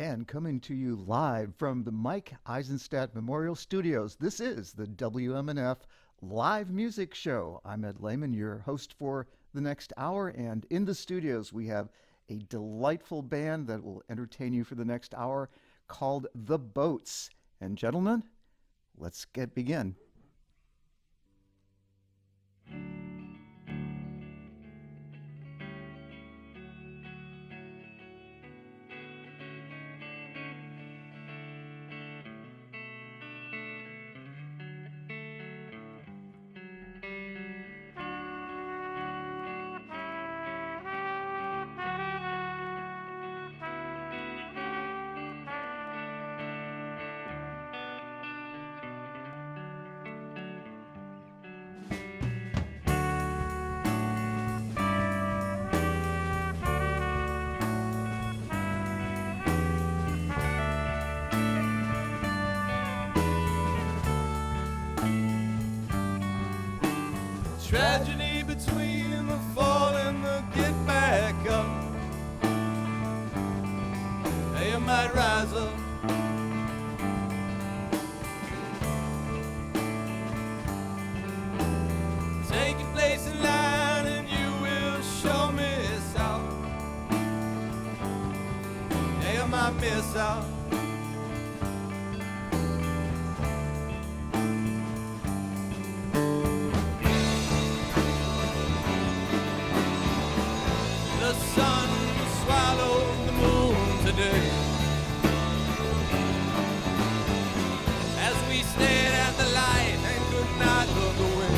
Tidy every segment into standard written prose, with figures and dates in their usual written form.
And coming to you live from the Mike Eisenstadt Memorial Studios, this is the WMNF Live Music Show. I'm Ed Lehman, your host for the next hour, and in the studios we have a delightful band that will entertain you for the next hour called The Boats. And gentlemen, let's begin. Tragedy between the fall and the get back up. They might rise up. Take your place in line and you will sure miss out. They might miss out. The sun swallowed the moon today as we stared at the light and could not look away.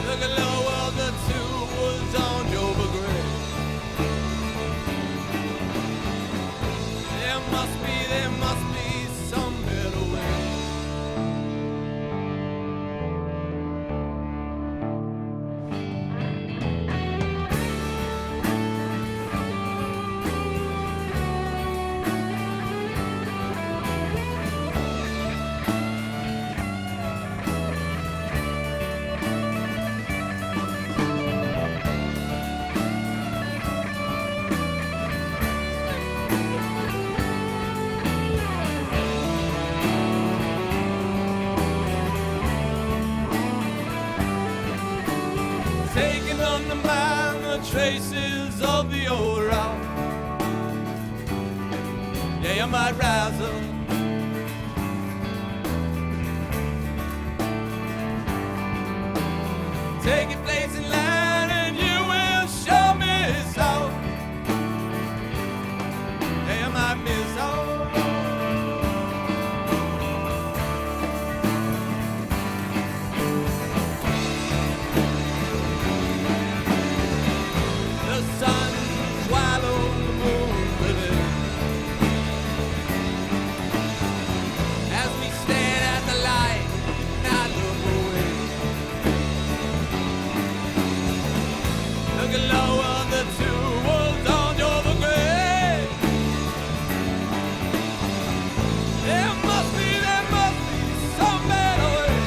Look at low of the two was on Joba Gray. There must be some better way. Taking on the mind the traces of the old route. Yeah, you might rise up. Take your place in line and you will sure miss out. Yeah, you might miss out. The sun swallowed the moon today as we stared at the light, not look away. Look at lower the two wolves on your grave. There must be some better way.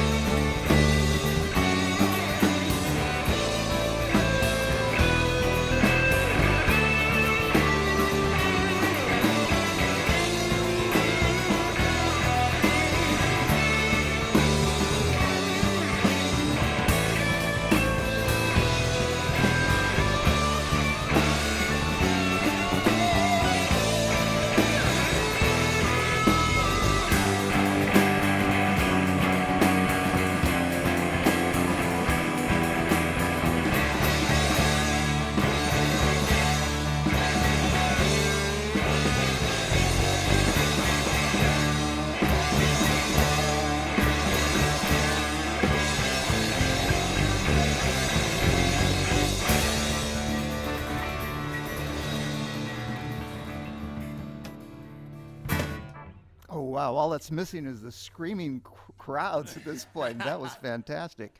Oh, wow. All that's missing is the screaming crowds at this point. That was fantastic.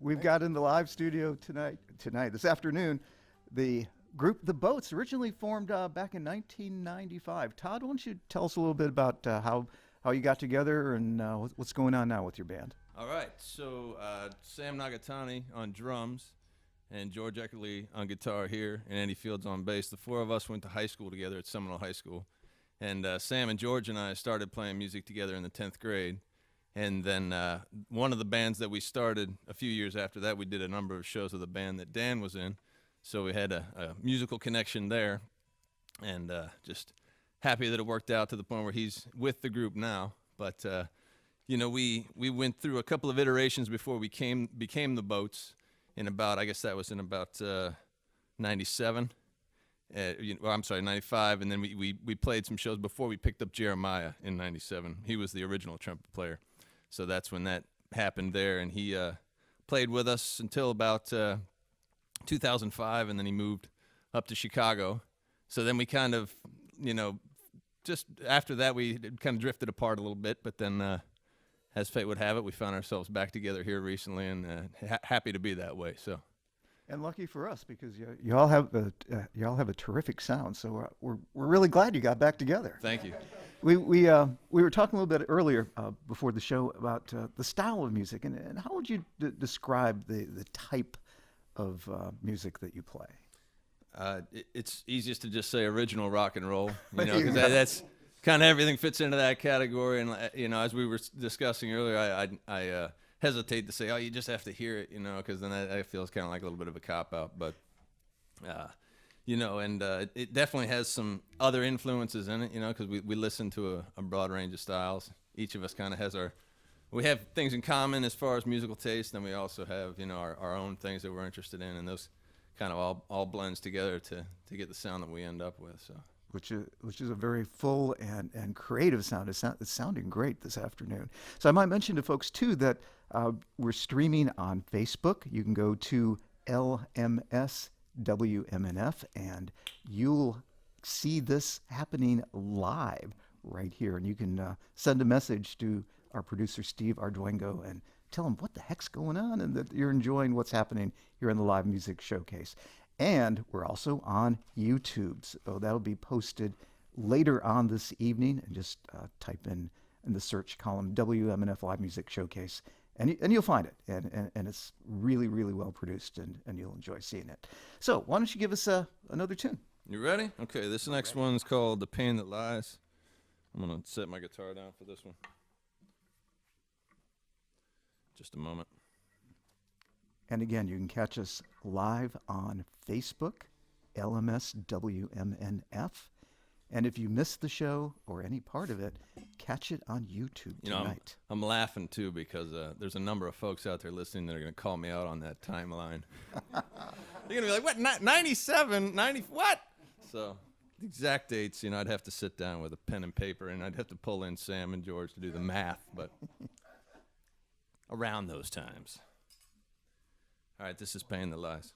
We've got in the live studio this afternoon, the group The Boats, originally formed back in 1995. Todd, why don't you tell us a little bit about how you got together and what's going on now with your band? All right, so Sam Nagatani on drums, and George Eckerle on guitar here, and Andy Fields on bass. The four of us went to high school together at Seminole High School. And Sam and George and I started playing music together in the 10th grade. And then one of the bands that we started a few years after that, we did a number of shows with a band that Dan was in. So we had a musical connection there. And just happy that it worked out to the point where he's with the group now. But, you know, we went through a couple of iterations before we became the Boats in about, I guess that was in about 97. I'm sorry, 95, and then we played some shows before we picked up Jeremiah in 97. He was the original trumpet player. So that's when that happened there, and he played with us until about 2005, and then he moved up to Chicago. So then we kind of, you know, just after that we kind of drifted apart a little bit, but then as fate would have it, we found ourselves back together here recently, and happy to be that way, so. And lucky for us, because y'all have a terrific sound. So we're really glad you got back together. Thank you. We were talking a little bit earlier before the show about the style of music, and how would you describe the type of music that you play? It's easiest to just say original rock and roll, you know, because that's kind of everything fits into that category. And you know, as we were discussing earlier, I hesitate to say, oh, you just have to hear it, you know, because then that feels kind of like a little bit of a cop-out. But, you know, and it definitely has some other influences in it, you know, because we listen to a broad range of styles. Each of us kind of has we have things in common as far as musical taste, and we also have, you know, our own things that we're interested in, and those kind of all blends together to get the sound that we end up with, so. Which is a very full and creative sound. It's sounding great this afternoon. So I might mention to folks, too, that we're streaming on Facebook. You can go to LMS WMNF, and you'll see this happening live right here. And you can send a message to our producer, Steve Arduengo, and tell him what the heck's going on and that you're enjoying what's happening here in the live music showcase. And we're also on YouTube, so that'll be posted later on this evening. And just type in the search column WMNF Live Music Showcase, and you'll find it. And it's really, really well produced, and you'll enjoy seeing it. So why don't you give us another tune? You ready? Okay, this next one's called The Pain That Lies. I'm going to set my guitar down for this one. Just a moment. And again, you can catch us live on Facebook, LMS WMNF. And if you missed the show or any part of it, catch it on YouTube tonight. You know, I'm laughing, too, because there's a number of folks out there listening that are going to call me out on that timeline. They're going to be like, what, 97, 90, what? So the exact dates, you know, I'd have to sit down with a pen and paper, and I'd have to pull in Sam and George to do the math, but around those times. All right, this is Pain That Lies.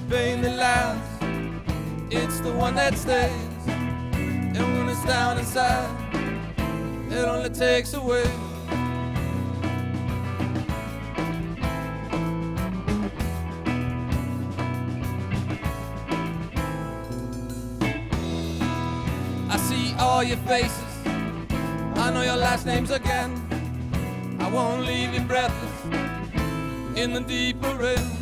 Pain that lasts, it's the one that stays, and when it's down inside, it only takes away. I see all your faces, I know your last names again. I won't leave you breathless in the deeper end.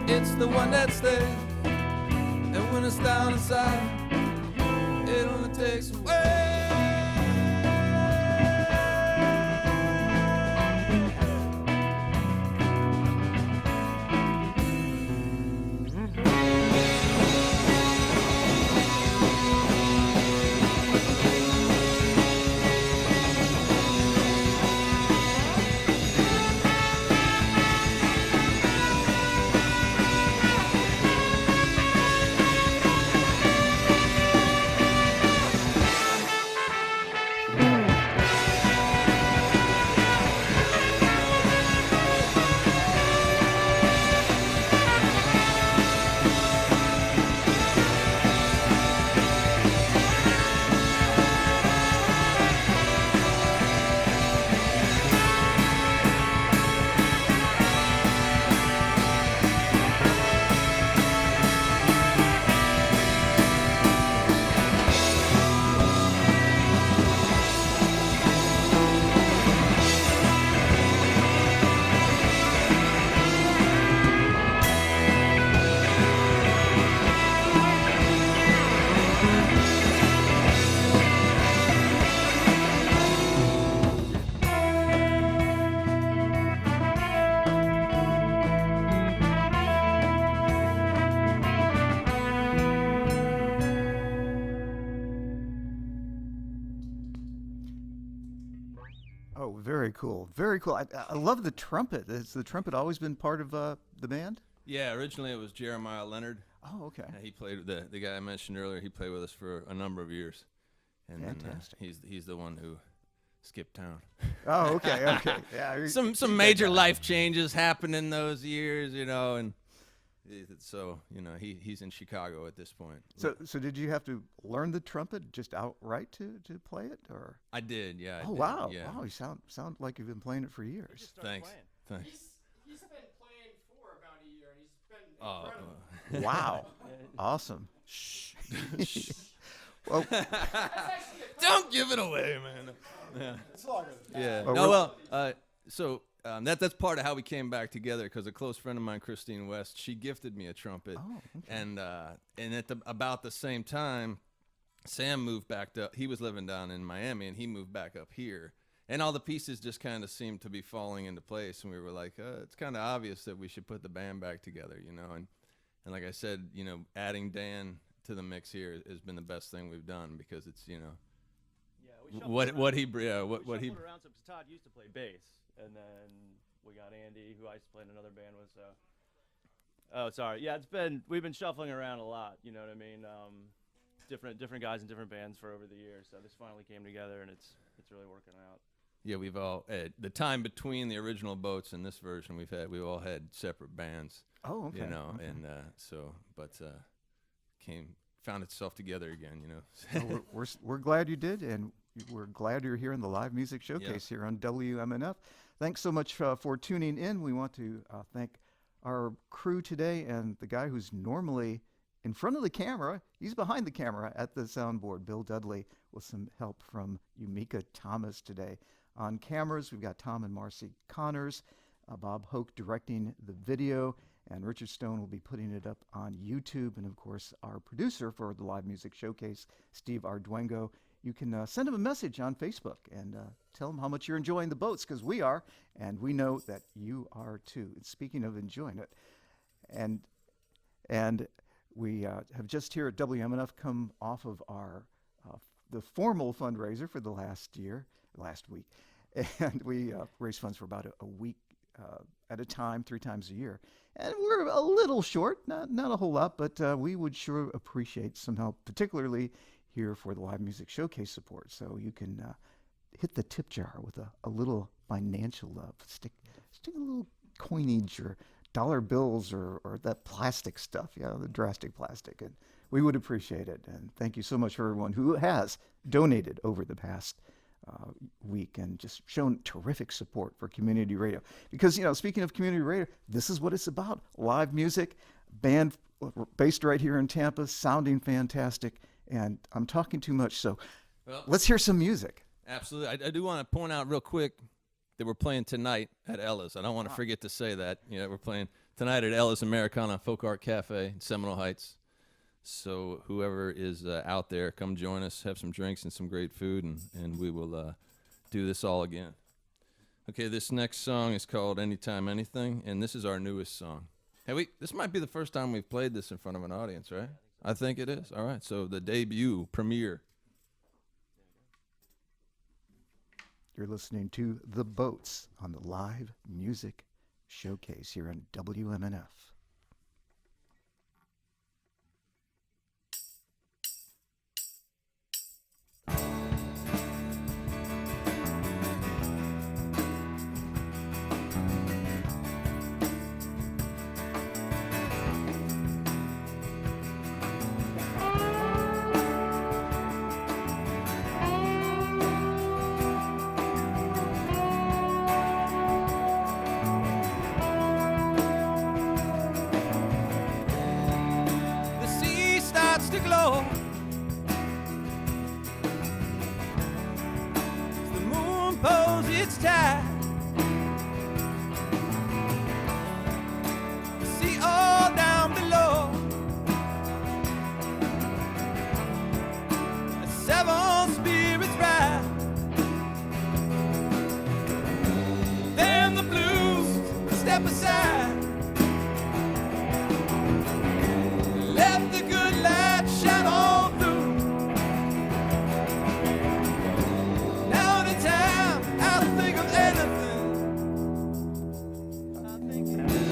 it's the one that stays. And when it's down inside, it only takes away. Oh, very cool. Very cool. I love the trumpet. Has the trumpet always been part of the band? Yeah, originally it was Jeremiah Leonard. Oh, okay. He played with the guy I mentioned earlier. He played with us for a number of years, and Fantastic. then he's the one who skipped town. Oh, okay, okay. Yeah. Some major life changes happened in those years, and so he's in Chicago at this point. So did you have to learn the trumpet just outright to play it, or? I did, yeah. Oh, did, wow. yeah. Wow, you sound like you've been playing it for years. Thanks. He's been playing for about a year, and he's been incredible. Wow. Awesome. Shh. Well, Don't give it away, man. Yeah. It's longer than that. Yeah. Well, So that's part of how we came back together, because a close friend of mine, Christine West, she gifted me a trumpet, and at about the same time, Sam moved back up. He was living down in Miami, and he moved back up here, and all the pieces just kind of seemed to be falling into place, and we were like, it's kind of obvious that we should put the band back together, and like I said, adding Dan to the mix here has been the best thing we've done, because it's Yeah, we what he shuffled around. So Todd used to play bass, and then we got Andy, who I used to play in another band with. So, oh, sorry. Yeah, we've been shuffling around a lot. You know what I mean? Different guys in different bands for over the years. So this finally came together, and it's really working out. Yeah, we've all the time between the original Boats and this version we've all had separate bands. oh, okay. And found itself together again. Well, we're glad you did, and we're glad you're here in the Live Music Showcase here on WMNF. Thanks so much for tuning in. We want to thank our crew today, and the guy who's normally in front of the camera, he's behind the camera at the soundboard, Bill Dudley, with some help from Yumika Thomas today. On cameras, we've got Tom and Marcy Connors, Bob Hoke directing the video, and Richard Stone will be putting it up on YouTube. And, of course, our producer for the Live Music Showcase, Steve Arduengo. You can send him a message on Facebook and tell him how much you're enjoying the Boats, because we are, and we know that you are too. And speaking of enjoying it, and we have just here at WMNF come off of our the formal fundraiser for the last week, and we raise funds for about a week at a time, 3 times a year. And we're a little short, not a whole lot, but we would sure appreciate some help, particularly here for the Live Music Showcase support. So you can hit the tip jar with a little financial love. Stick a little coinage or dollar bills or that plastic stuff, the drastic plastic. And we would appreciate it. And thank you so much for everyone who has donated over the past week and just shown terrific support for community radio. Because, speaking of community radio, this is what it's about. Live music, band based right here in Tampa, sounding fantastic. And I'm talking too much, so let's hear some music. Absolutely. I do want to point out real quick that we're playing tonight at Ella's. I don't want to forget to say that. We're playing tonight at Ella's Americana Folk Art Cafe in Seminole Heights. So whoever is out there, come join us, have some drinks and some great food, and we will do this all again. Okay, this next song is called Anytime Anything, and this is our newest song. Hey, this might be the first time we've played this in front of an audience, right? I think it is. All right, so the debut, premiere. You're listening to The Boats on the Live Music Showcase here on WMNF. To glow as the moon pulls its tide, see all down below, as seven spirits ride, then the blues step aside. Let the good light shine all through. Now the time I think of anything, I think of you.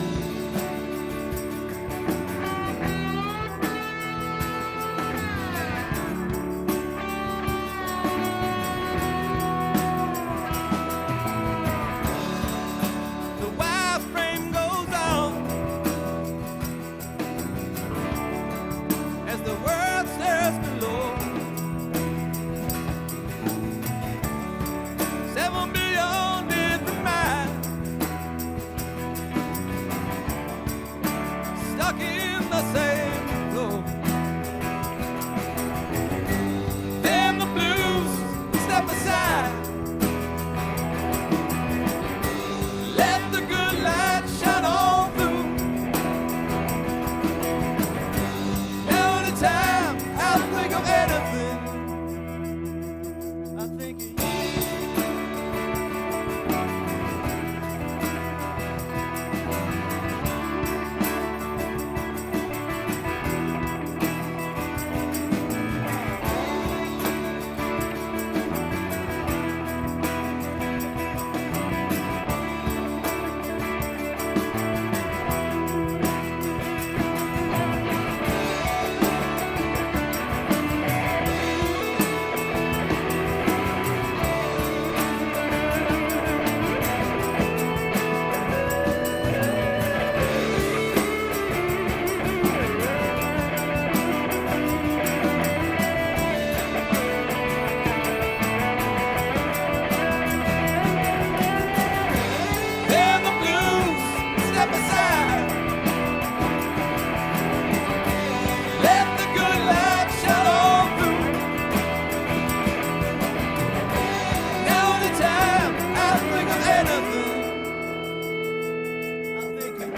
The wire frame goes on as the world stirs below. 7 billion different minds stuck in the same flow. Then the blues step aside. Let the good light shine all through. Time I think of anything, I think of you. Then the blues step aside. Let the good light shine all through. Now the time I think of anything, I think of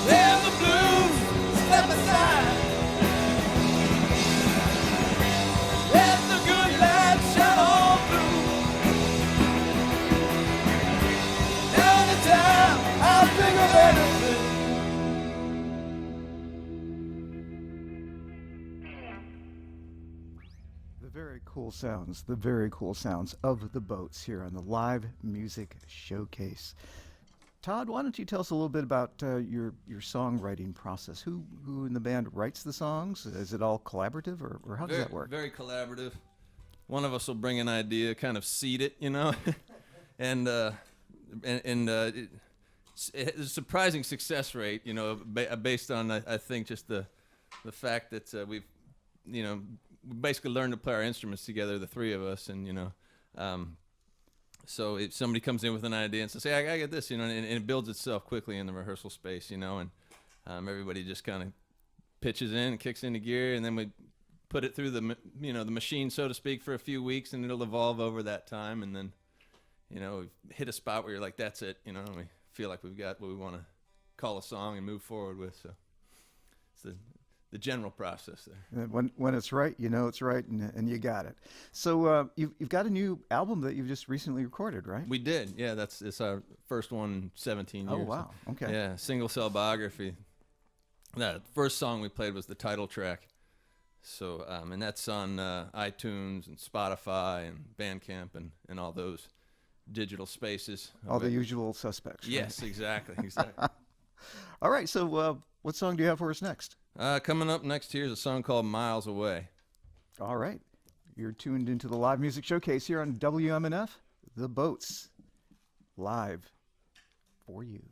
Then the blues step aside. Let the good light shine all through. Now the time I think of anything, The very cool sounds of the Boats here on the Live Music Showcase. Todd, why don't you tell us a little bit about your songwriting process? Who in the band writes the songs? Is it all collaborative, or how does that work? Very collaborative. One of us will bring an idea, kind of seed it, and it's a surprising success rate, based on I think just the fact that we've we basically learned to play our instruments together, the three of us, and so if somebody comes in with an idea and says, "Hey, I got this," and it builds itself quickly in the rehearsal space, and everybody just kind of pitches in and kicks into gear, and then we put it through the machine, so to speak, for a few weeks, and it'll evolve over that time, and then we hit a spot where you're like, that's it, and we feel like we've got what we want to call a song and move forward with. So it's the general process there. When it's right, it's right, and you got it. So you've got a new album that you've just recently recorded, right? We did, yeah. It's our first one in 17 years. Oh, wow. Okay. Yeah, single cell biography. The first song we played was the title track. So and that's on iTunes and Spotify and Bandcamp and all those digital spaces. All the usual suspects. Right? Yes, exactly. All right, so what song do you have for us next? Coming up next here is a song called Miles Away. All right. You're tuned into the Live Music Showcase here on WMNF, The Boats, live for you.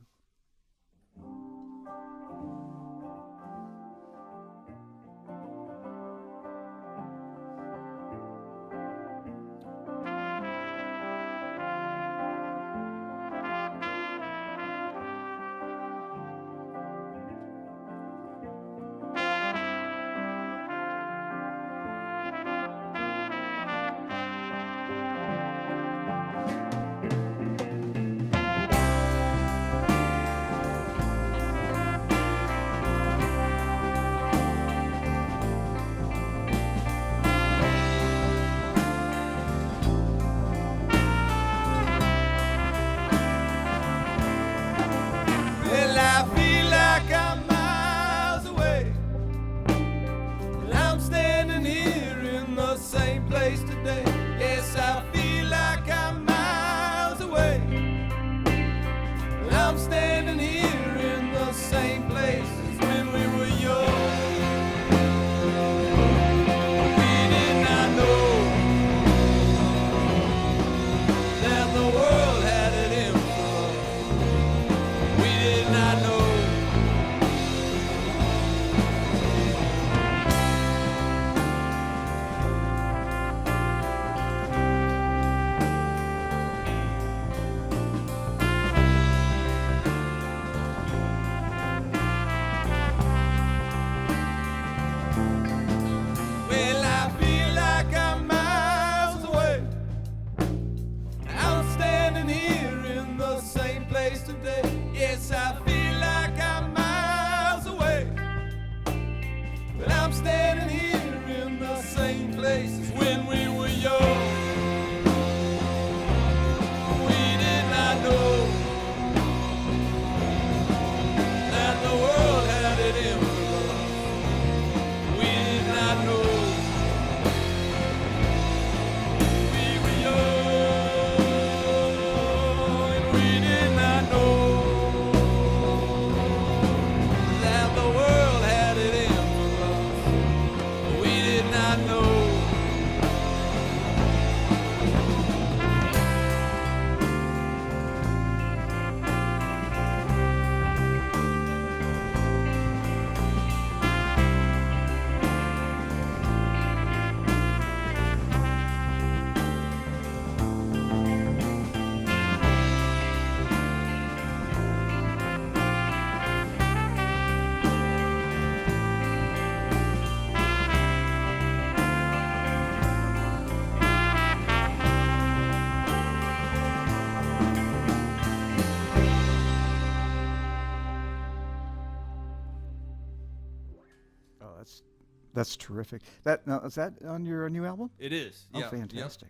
That's terrific. Is that on your new album? It is. Oh, yeah. fantastic.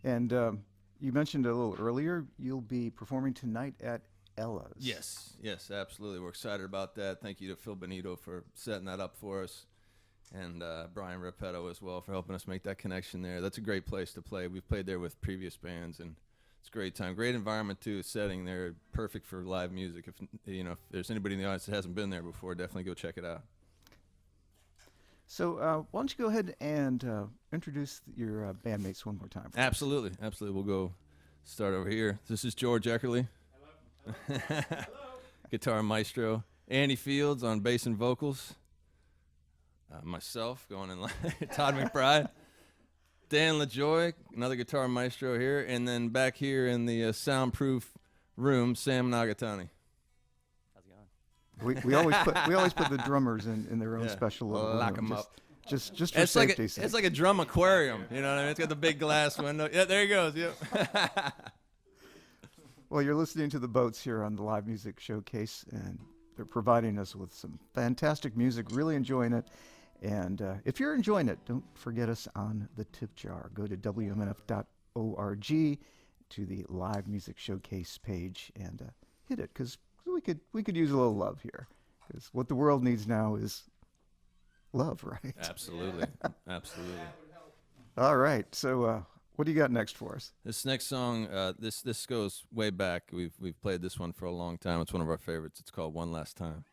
Yep. And you mentioned a little earlier you'll be performing tonight at Ella's. Yes, absolutely. We're excited about that. Thank you to Phil Benito for setting that up for us. and Brian Repetto as well for helping us make that connection there. That's a great place to play. We've played there with previous bands, and it's a great time. Great environment too. Setting there, perfect for live music. If there's anybody in the audience that hasn't been there before, definitely go check it out. So why don't you go ahead and introduce your bandmates one more time? Absolutely. We'll go start over here. This is George Eckerle. Hello. Guitar maestro. Andy Fields on bass and vocals. Myself going in Todd McBride. Dan LaJoy, another guitar maestro here. And then back here in the soundproof room, Sam Nagatani. How's it going? We always put the drummers in their own special little lock room, them up. Just for It's like safety's sake. it's like a drum aquarium. You know what I mean? It's got the big glass window. Yeah, there he goes. Yep. Well, you're listening to the Boats here on the Live Music Showcase, and they're providing us with some fantastic music. Really enjoying it. And if you're enjoying it, don't forget us on the tip jar. Go to WMNF.org to the Live Music Showcase page and hit it, because we could use a little love here. Because what the world needs now is love, right? Absolutely. All right. So what do you got next for us? This next song, this goes way back. We've played this one for a long time. It's one of our favorites. It's called One Last Time.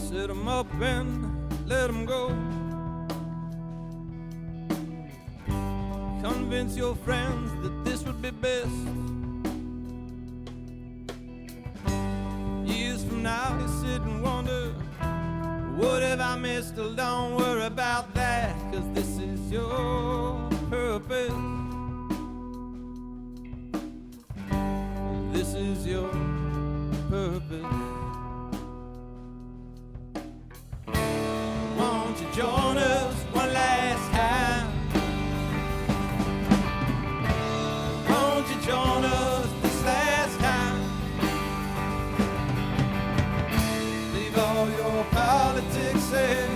Set 'em up and let 'em go. Convince your friends that this would be best. Years from now you sit and wonder, what have I missed? Well, don't worry about that, 'cause this is your purpose. This is your purpose. Won't you join us one last time? Won't you join us this last time? Leave all your politics and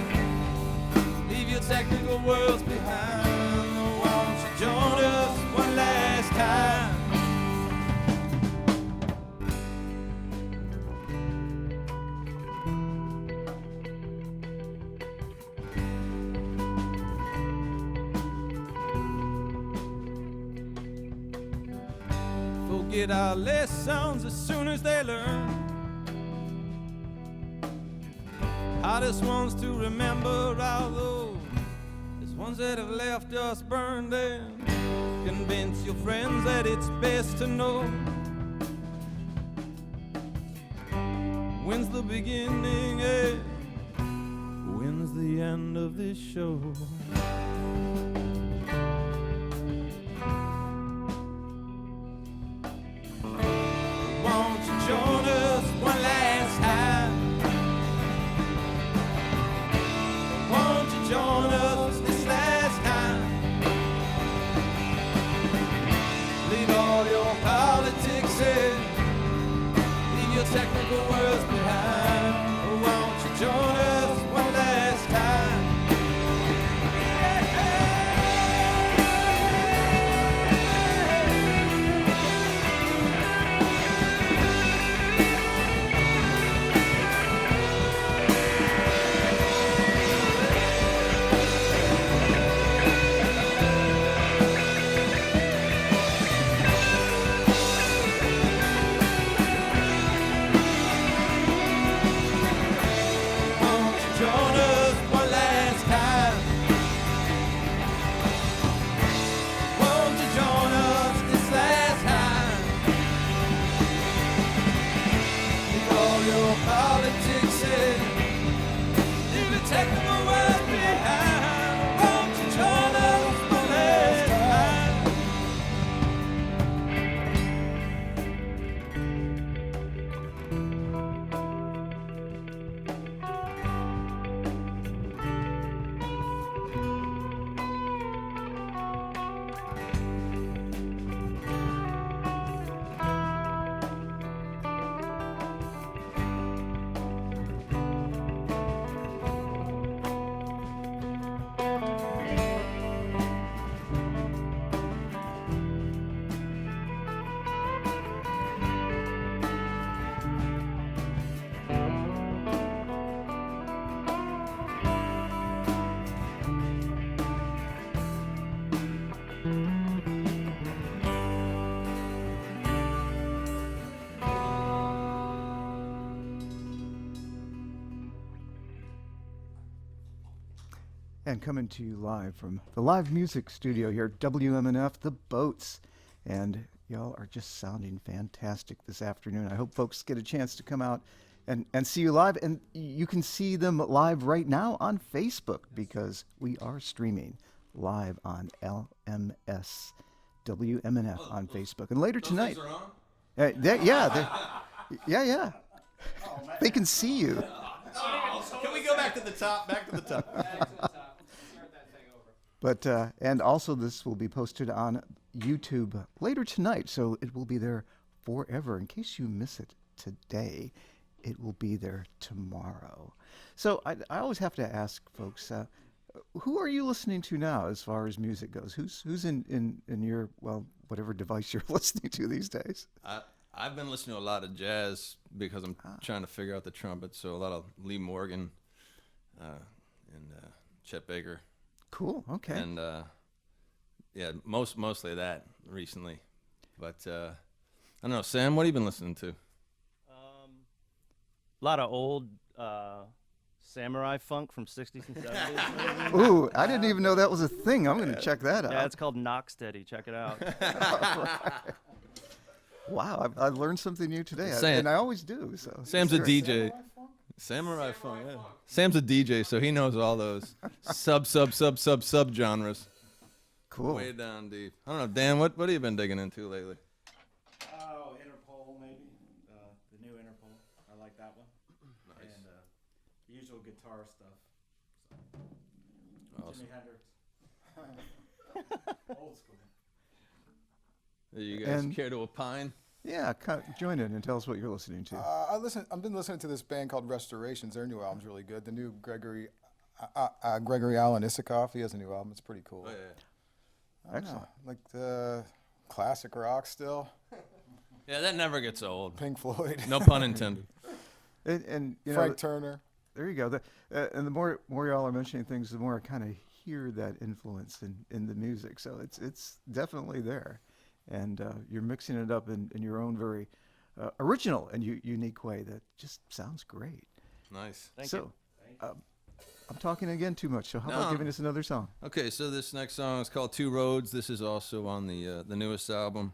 leave your technical worlds behind. Won't you join us one last time? Forget our lessons as soon as they learn. Hardest ones to remember are those ones that have left us burned. And convince your friends that it's best to know when's the beginning and when's the end of this show. Won't you join us one last time? Won't you join us this last time? Leave all your politics and leave your technical words behind. Won't you join us one last time? Won't And coming to you live from the live music studio here at WMNF, The Boats. And y'all are just sounding fantastic this afternoon. I hope folks get a chance to come out and see you live. And you can see them live right now on Facebook because we are streaming live on LMS WMNF on Facebook. And later tonight. Yeah. They can see you. Can we go back to the top? Back to the top. Back to the top. Start that thing over. But and also this will be posted on YouTube later tonight, so it will be there forever. In case you miss it today, it will be there tomorrow. So I always have to ask folks, who are you listening to now as far as music goes? Who's in your, well, whatever device you're listening to these days? I've been listening to a lot of jazz because I'm trying to figure out the trumpet. So a lot of Lee Morgan and Chet Baker. Cool. Okay. And yeah, mostly that recently. But I don't know, Sam. What have you been listening to? A lot of old samurai funk from 60s and 70s. Ooh, I didn't even know that was a thing. I'm going to check that out. Yeah, it's called Knock Steady. Check it out. Wow, I learned something new today, Sam- and I always do. So Sam's a Sure. DJ. Samurai funk. Yeah. Sam's a DJ, so he knows all those sub genres. Cool. Way down deep. I don't know, Dan. What have you been digging into lately? Oh, Interpol maybe. The new Interpol. I like that one. Nice. And the usual guitar stuff. Awesome. Jimi Hendrix. Old school. Do you guys And- care to opine? Yeah, join in and tell us what you're listening to. I've been listening to this band called Restorations. Their new album's really good. The new Gregory Alan Isikoff. He has a new album. It's pretty cool. Oh, yeah. I don't know, Excellent. like the classic rock still. Yeah, that never gets old. Pink Floyd. No pun intended. And you know, Frank Turner. there you go. And the more y'all are mentioning things, the more I kind of hear that influence in the music. So it's definitely there, and you're mixing it up in your own very original and unique way that just sounds great. Nice. Thank so, you. I'm talking again too much. So how No. about giving us another song? Okay, so this next song is called Two Roads. This is also on the newest album.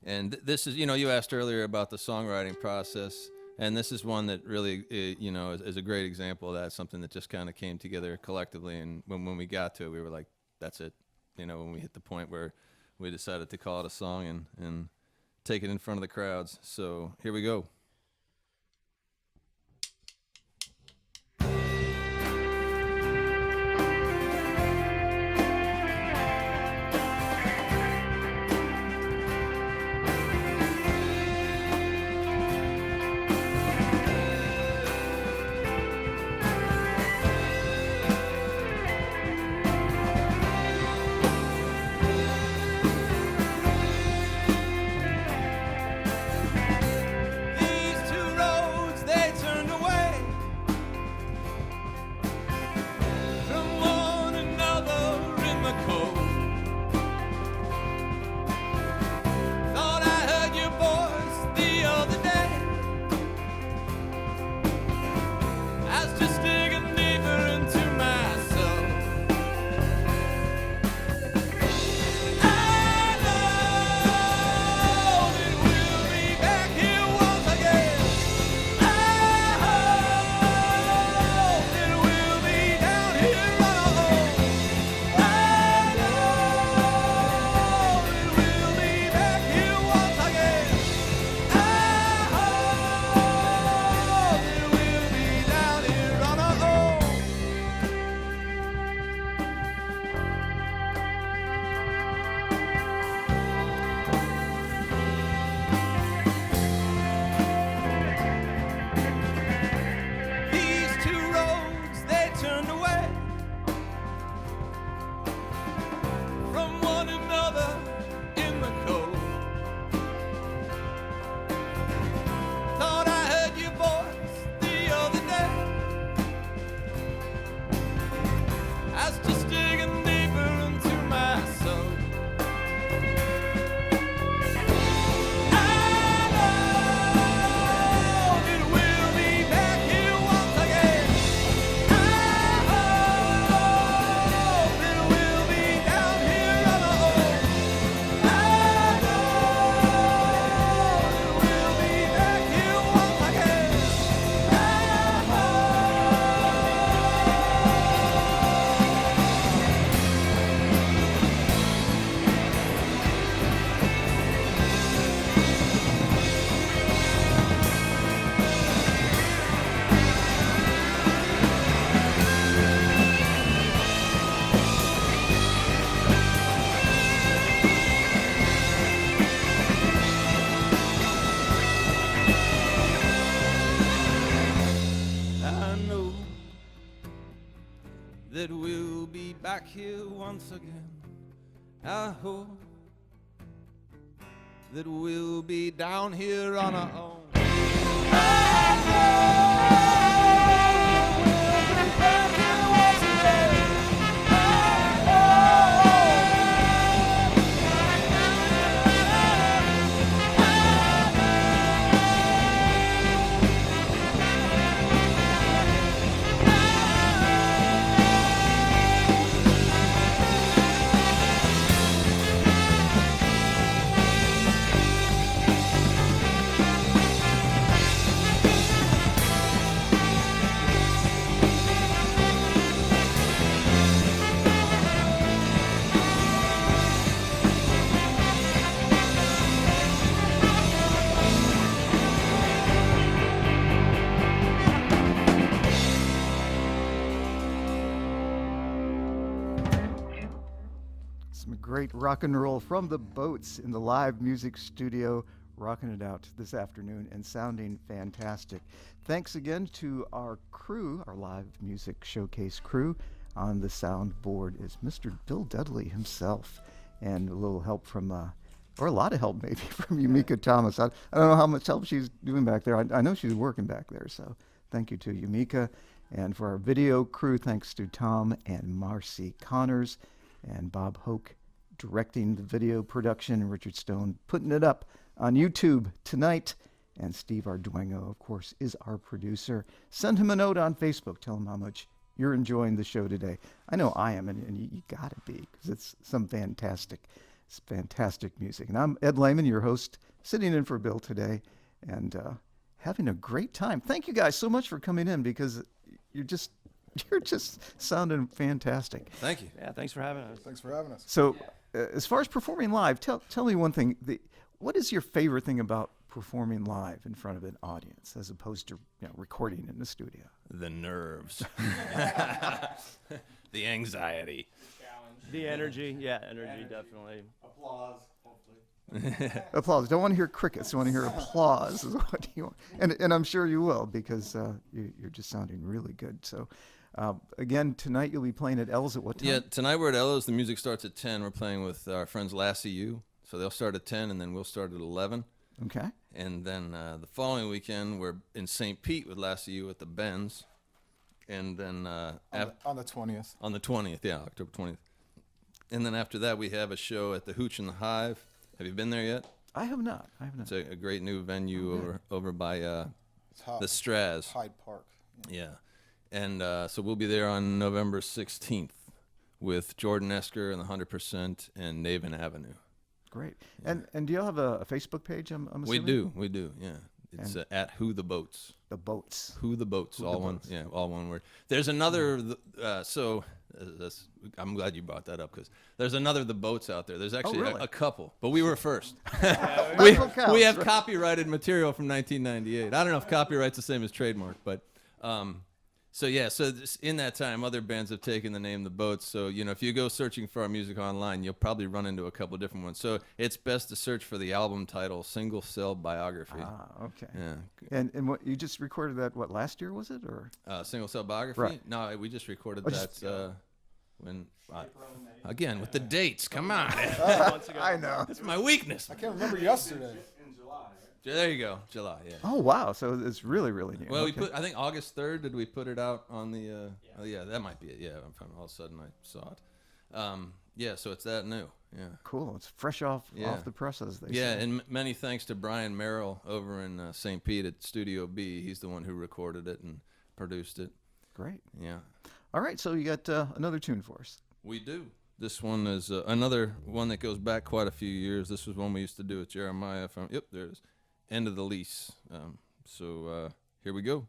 And this is, you asked earlier about the songwriting process. And this is one that really, is a great example of that, something that just kind of came together collectively. And when we got to it, we were like, that's it. When we hit the point where we decided to call it a song and take it in front of the crowds. So here we go. The back here once again. I hope that we'll be down here on our own. Some great rock and roll from the Boats in the live music studio, rocking it out this afternoon and sounding fantastic. Thanks again to our crew, our live music showcase crew. On the soundboard is Mr. Bill Dudley himself, and a little help from, or a lot of help maybe, from Yumika Thomas. I don't know how much help she's doing back there. I know she's working back there, so thank you to Yumika. And for our video crew, thanks to Tom and Marcy Connors, and Bob Hoke directing the video production, and Richard Stone putting it up on YouTube tonight. And Steve Arduino, of course, is our producer. Send him a note on Facebook. Tell him how much you're enjoying the show today. I know I am, and you got to be, because it's fantastic music. And I'm Ed Lehman, your host, sitting in for Bill today, and having a great time. Thank you guys so much for coming in, because you're just sounding fantastic. Thank you. Yeah, thanks for having us. Thanks for having us. So, as far as performing live, tell me one thing. What is your favorite thing about performing live in front of an audience, as opposed to recording in the studio? The nerves. The anxiety. The energy, energy definitely. Applause, hopefully. Applause. Don't want to hear crickets. I want to hear applause. Is what you want. And I'm sure you will, because you're just sounding really good. So, again, tonight you'll be playing at L's at what time? Yeah, tonight we're at Ella's. The music starts at 10. We're playing with our friends Lassie U. So they'll start at 10, and then we'll start at 11. Okay. And then the following weekend, we're in St. Pete with Lassie U at the Benz. And then On the 20th. on the 20th, yeah, October 20th. And then after that, we have a show at the Hooch and the Hive. Have you been there yet? I have not. It's a great new venue over by It's hot. the Straz. Hyde Park. Yeah. And so we'll be there on November 16th with Jordan Esker and the 100% and Naven Avenue. Great. And do you have a Facebook page? I'm assuming? We do, yeah. It's at Who the Boats. The Boats. Who the Boats, Who all the one, Boats. yeah, all one word. There's another, I'm glad you brought that up, because there's another The Boats out there. There's actually really? a couple, but we were first. That's we what counts, have right? copyrighted material from 1998. I don't know if copyright's the same as trademark, but so in that time, other bands have taken the name The Boats. So, if you go searching for our music online, you'll probably run into a couple different ones. So it's best to search for the album title, Single Cell Biography. Okay. Yeah. And what you just recorded that? What, last year was it, or? Single Cell Biography? Right. No, we just recorded Oh, that just- when again with the dates. Come on, Months ago. I know. that's my weakness. I can't remember yesterday. In July, right? There you go, July. Yeah. Oh wow! So it's really new. Well, Okay. I think August 3rd. Did we put it out on the? Oh yeah, that might be it. Yeah, all of a sudden I saw it. Yeah, so it's that new. Yeah. Cool. It's fresh off Yeah. the presses. They Yeah, say. and many thanks to Brian Merrill over in St. Pete at Studio B. He's the one who recorded it and produced it. Great. Yeah. All right. So you got another tune for us. We do. This one is another one that goes back quite a few years. This was one we used to do with Jeremiah from, yep, there it is, End of the Lease. So here we go.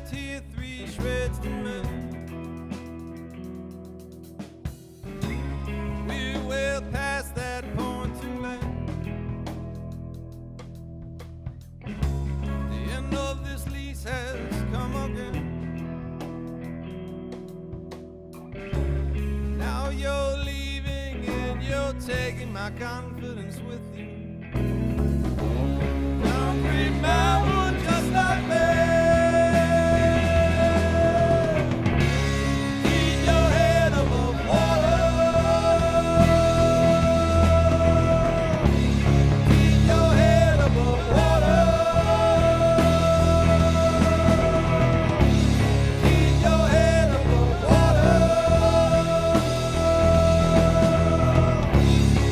left here 3 shreds to mend. We're well past that point to land. The end of this lease has come again. Now you're leaving and you're taking my confidence with you. Concrete man would just like me. Keep your head above water. Keep your head above water. Keep your head above water.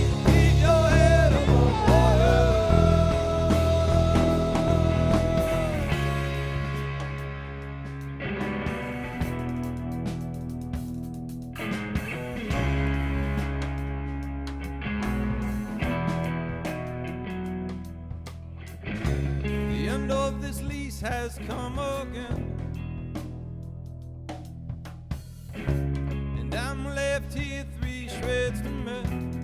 Keep your head above water. The end of this lease has come again. And I'm left here 3 shreds to mend.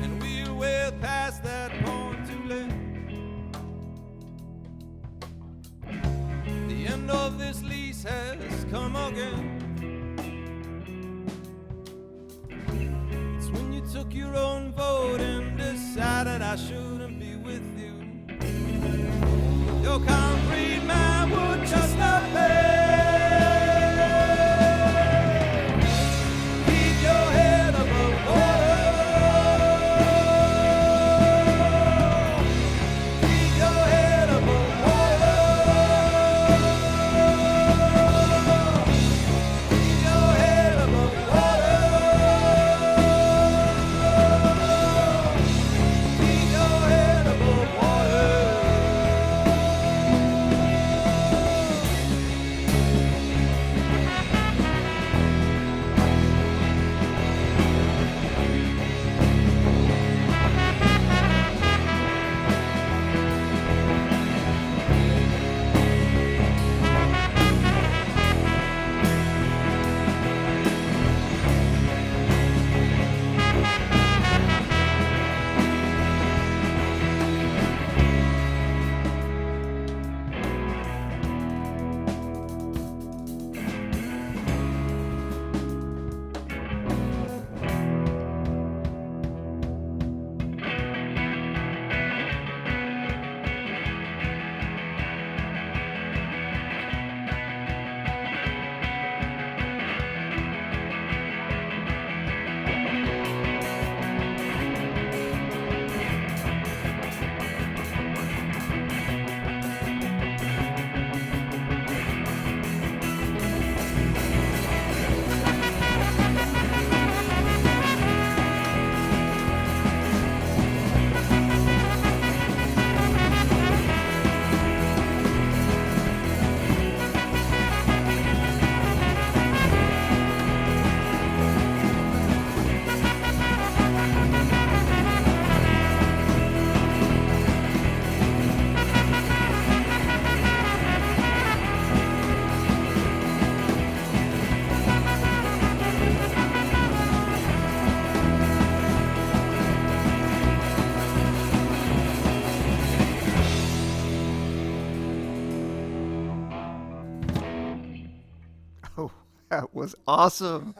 And we're well past that point to land. The end of this lease has come again. It's when you took your own vote and decided I shouldn't be with you. Your concrete man would just not pay. Keep your head above water. Keep your head above water. Keep your head above water. Keep your head above water. Oh, that was awesome.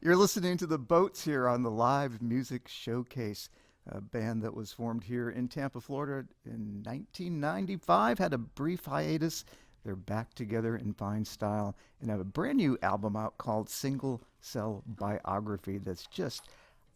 You're listening to the Boats here on the Live Music Showcase, a band that was formed here in Tampa, Florida in 1995, had a brief hiatus. They're back together in fine style and have a brand new album out called Single Cell Biography that's just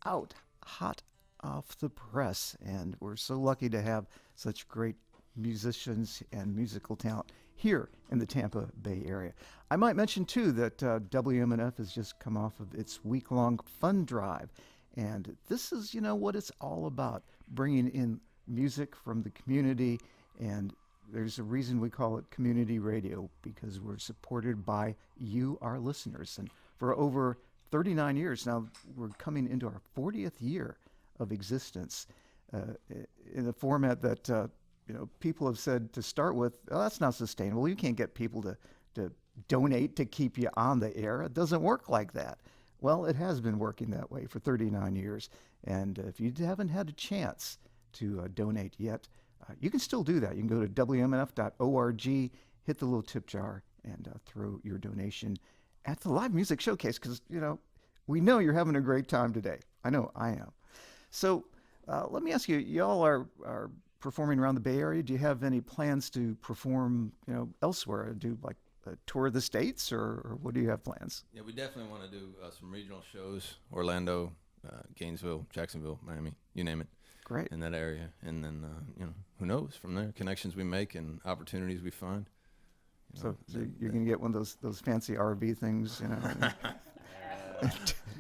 out hot off the press. And we're so lucky to have such great musicians and musical talent here in the Tampa Bay area. I might mention, too, that WMNF has just come off of its week-long fund drive. And this is, what it's all about, bringing in music from the community. And there's a reason we call it community radio, because we're supported by you, our listeners. And for over 39 years now, we're coming into our 40th year of existence in a format that people have said to start with, oh, that's not sustainable. You can't get people to donate to keep you on the air. It doesn't work like that. Well, it has been working that way for 39 years. And if you haven't had a chance to donate yet, you can still do that. You can go to WMNF.org, hit the little tip jar, and throw your donation at the live music showcase because, we know you're having a great time today. I know I am. So let me ask you, y'all are performing around the Bay Area. Do you have any plans to perform, elsewhere, do like a tour of the States, or what do you have plans? Yeah, we definitely want to do some regional shows, Orlando, Gainesville, Jacksonville, Miami, you name it. Great. In that area. And then, who knows from there, connections we make and opportunities we find. So you're going to get one of those fancy RV things,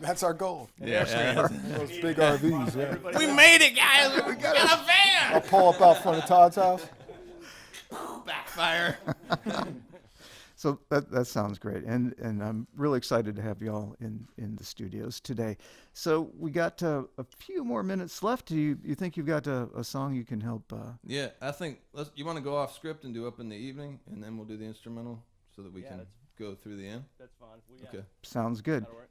That's our goal. Yeah. Those big RVs, yeah. We made it, guys. We got a van. I'll pull up out front of Todd's house. Backfire. So that sounds great, and I'm really excited to have y'all in the studios today. So we got a few more minutes left. Do you think you've got a song you can help? Yeah, I think you want to go off script and do Up in the Evening, and then we'll do the instrumental so that we can go through the end. That's fine. Okay. Sounds good. That'll work.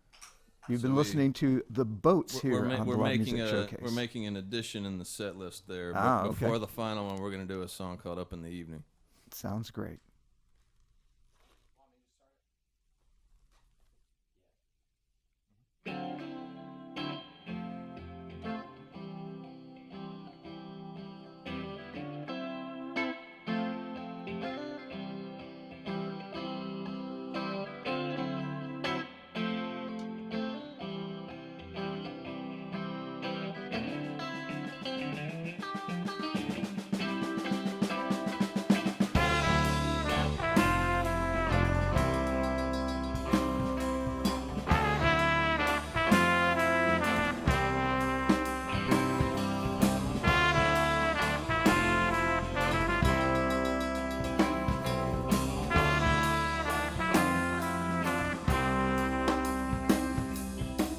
You've been listening to The Boats here on the Live Music Showcase. We're making an addition in the set list there. Okay. Before the final one, we're going to do a song called Up in the Evening. Sounds great.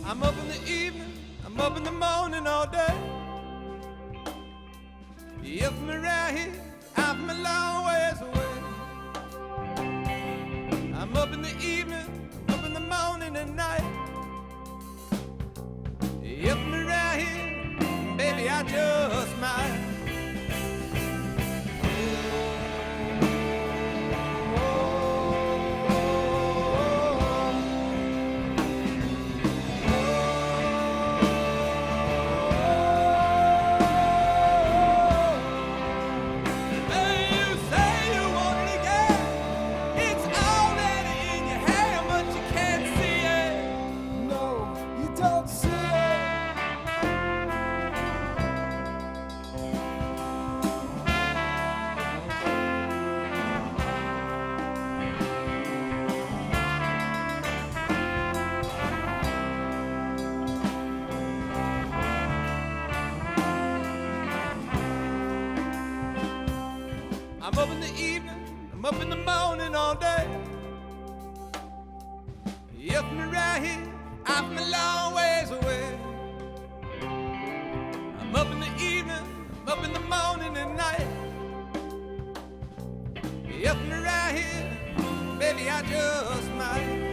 I'm up in the evening, I'm up in the morning all day. You're from around here, I'm from a long ways away. I'm up in the evening, I'm up in the morning and night. You're from around here, baby, I just might. I'm up in the evening, I'm up in the morning all day. You're from around here, I'm from a long ways away. I'm up in the evening, I'm up in the morning and night. You're from around here, baby, I just might.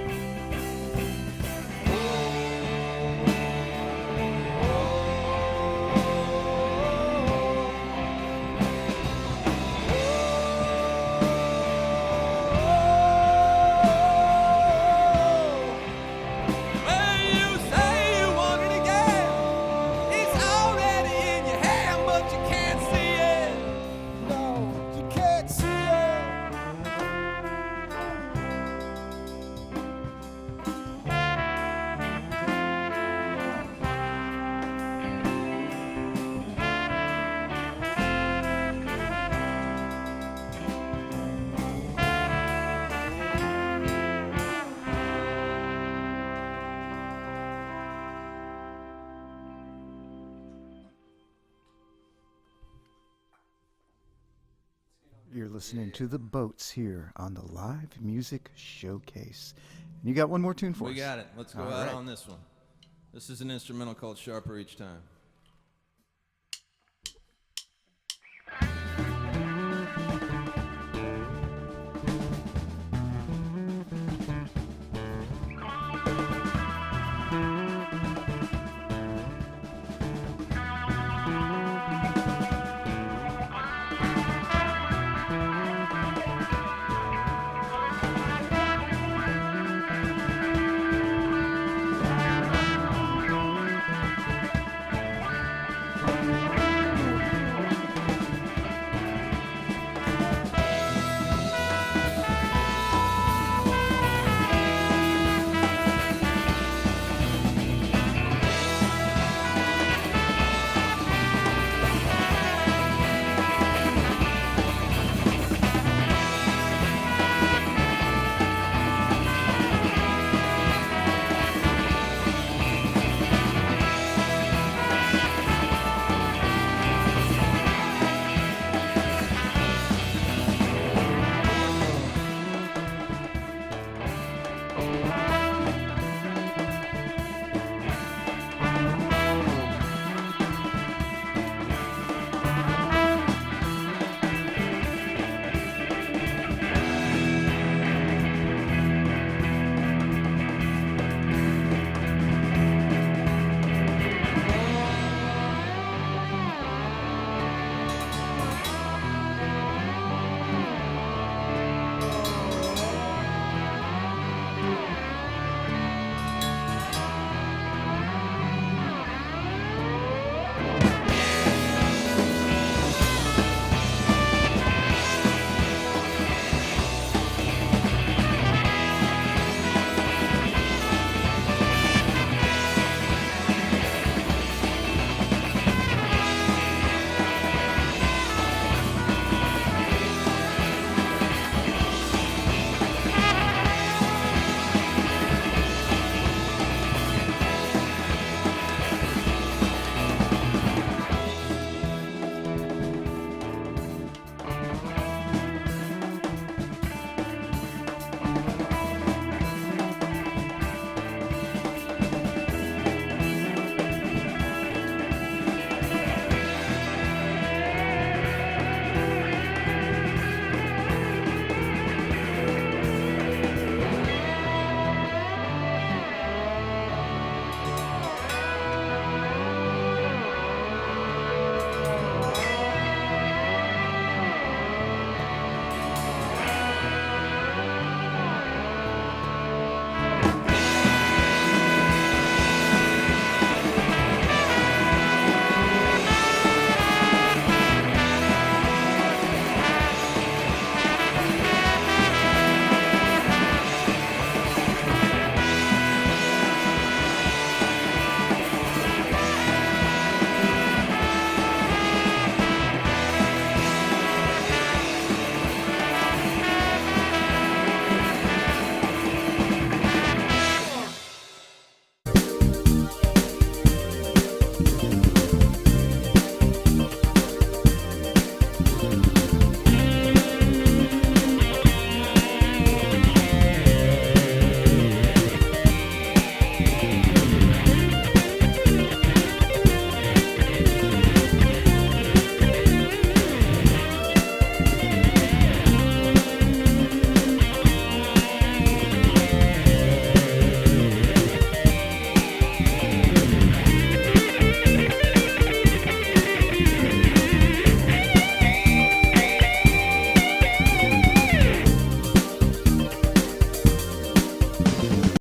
You're listening to The Boats here on the Live Music Showcase. And you got one more tune for us? We got it. Let's go All out right. on this one. This is an instrumental called Sharper Each Time.